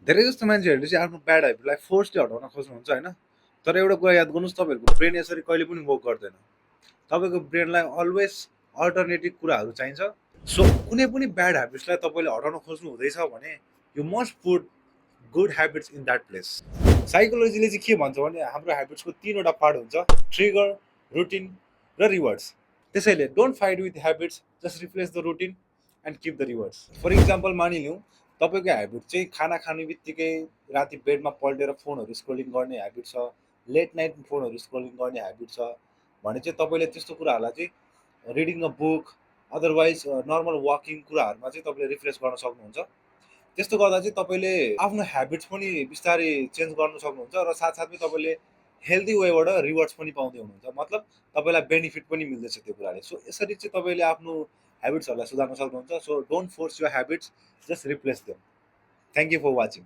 धेरै जस्तो मान्छेहरूले चाहिँ आफ्नो ब्याड हेबिटलाई फोर्सली हटाउन खोज्नुहुन्छ होइन। तर एउटा कुरा याद गर्नुहोस्, तपाईँहरूको ब्रेन यसरी कहिले पनि वर्क गर्दैन। तपाईँको ब्रेनलाई अलवेज अल्टरनेटिभ कुराहरू चाहिन्छ। सो कुनै पनि ब्याड ह्याबिट्सलाई तपाईँले हटाउन खोज्नु हुँदैछ भने you must put good habits in that place. साइकोलोजीले चाहिँ के भन्छ भने हाम्रो ह्याबिट्सको तिनवटा पार्ट हुन्छ, ट्रिगर, रुटिन र रिवार्ड्स। त्यसैले don't fight with habits, just replace the routine and keep the rewards. For example मानिलिउँ, तपाईँको ह्याबिट चाहिँ खाना खाने बित्तिकै राति बेडमा पल्टेर फोनहरू स्क्रोलिङ गर्ने ह्याबिट छ, लेट नाइट फोनहरू स्क्रोलिङ गर्ने ह्याबिट छ भने चाहिँ तपाईँले त्यस्तो कुराहरूलाई चाहिँ reading a book, otherwise normal walking कुराहरूमा चाहिँ तपाईँले रिफ्रेस गर्न सक्नुहुन्छ। त्यस्तो गर्दा चाहिँ तपाईँले आफ्नो ह्याबिट्स पनि बिस्तारै चेन्ज गर्न सक्नुहुन्छ र साथसाथै तपाईँले हेल्दी वेबाट रिवार्ड्स पनि पाउँदै हुनुहुन्छ। मतलब तपाईँलाई बेनिफिट पनि मिल्दैछ त्यो कुराले। सो यसरी चाहिँ तपाईँले आफ्नो ह्याबिट्सहरूलाई सुधार्न सक्नुहुन्छ। So don't force your habits, just replace them. Thank you for watching.